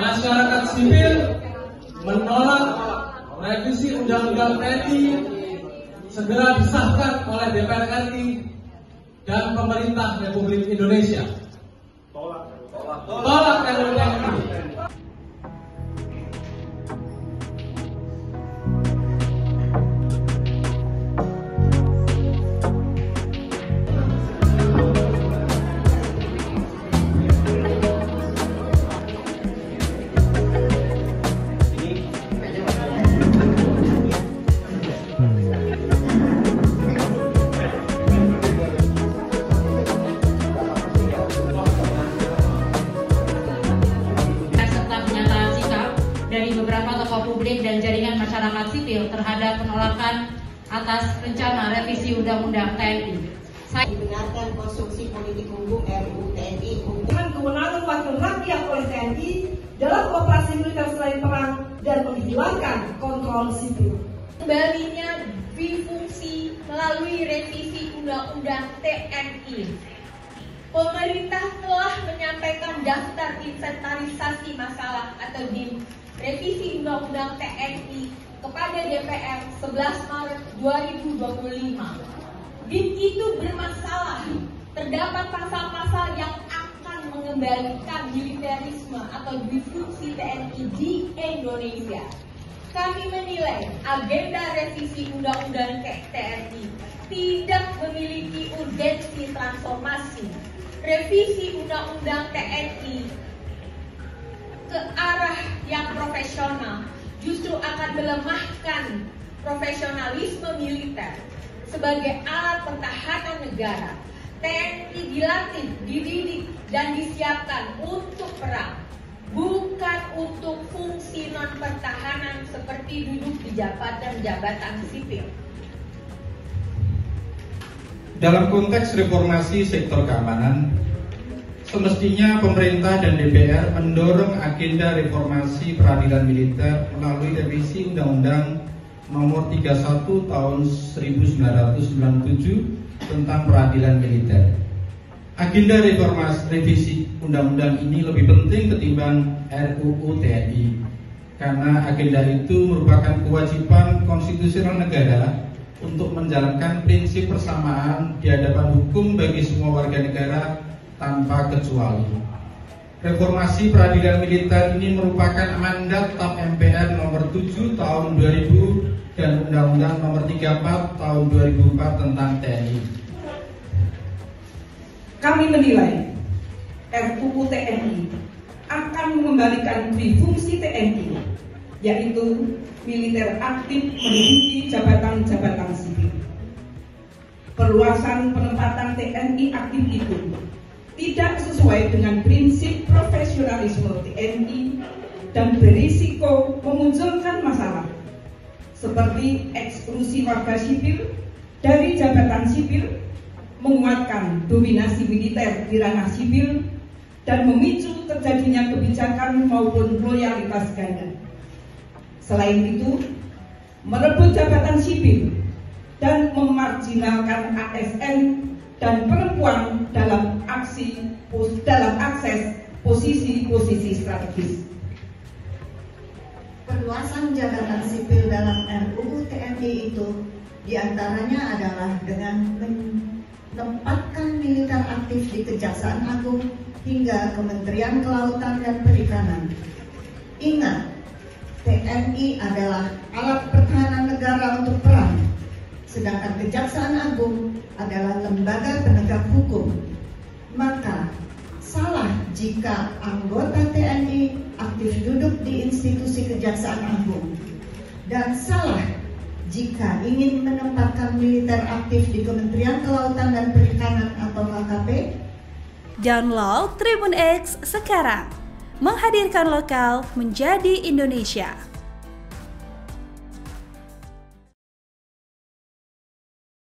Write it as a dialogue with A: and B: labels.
A: Masyarakat sipil menolak revisi Undang-Undang TNI segera disahkan oleh DPR RI dan pemerintah Republik Indonesia. Tolak RUU TNI.
B: Dari beberapa tokoh publik dan jaringan masyarakat sipil terhadap penolakan atas rencana revisi Undang-Undang TNI.
C: Saya dibenarkan konstruksi politik hukum RUU TNI
D: dengan kewenangan wakil rakyat oleh TNI dalam operasi militer selain perang dan menghilangkan kontrol sipil.
E: Kembalinya difungsi melalui revisi Undang-Undang TNI. Pemerintah telah menyampaikan daftar inventarisasi masalah atau DIM revisi Undang-Undang TNI kepada DPR 11 Maret 2025. DIM itu bermasalah. Terdapat pasal-pasal yang akan mengembalikan militerisme atau difungsi TNI di Indonesia. Kami menilai agenda revisi Undang-Undang TNI tidak memiliki urgensi transformasi. Revisi Undang-Undang TNI ke arah yang profesional justru akan melemahkan profesionalisme militer sebagai alat pertahanan negara. TNI dilatih, dididik, dan disiapkan untuk perang, bukan untuk fungsi non-pertahanan seperti duduk di jabatan-jabatan sipil.
F: Dalam konteks reformasi sektor keamanan, semestinya pemerintah dan DPR mendorong agenda reformasi peradilan militer melalui revisi Undang-Undang Nomor 31 Tahun 1997 tentang peradilan militer. Agenda reformasi revisi Undang-Undang ini lebih penting ketimbang RUU TNI karena agenda itu merupakan kewajiban konstitusional negara untuk menjalankan prinsip persamaan di hadapan hukum bagi semua warga negara tanpa kecuali. Reformasi peradilan militer ini merupakan mandat TAP MPR nomor 7 tahun 2000 dan Undang-Undang nomor 34 tahun 2004 tentang TNI.
D: Kami menilai RUU TNI akan mengembalikan fungsi TNI, yaitu militer aktif menduduki jabatan-jabatan sipil. Perluasan penempatan TNI aktif itu tidak sesuai dengan prinsip profesionalisme TNI dan berisiko memunculkan masalah seperti eksklusi warga sipil dari jabatan sipil, menguatkan dominasi militer di ranah sipil, dan memicu terjadinya kebijakan maupun loyalitas ganda. Selain itu, merebut jabatan sipil dan memarginalkan ASN dan perempuan dalam akses posisi-posisi strategis.
C: Perluasan jabatan sipil dalam RUU TNI itu diantaranya adalah dengan menempatkan militer aktif di Kejaksaan Agung hingga Kementerian Kelautan dan Perikanan. Ingat, TNI adalah alat pertahanan negara untuk perang, sedangkan Kejaksaan Agung adalah lembaga penegak hukum. Maka salah jika anggota TNI aktif duduk di institusi Kejaksaan Agung, dan salah jika ingin menempatkan militer aktif di Kementerian Kelautan dan Perikanan atau KKP.
G: Download Tribun X sekarang, menghadirkan lokal menjadi Indonesia.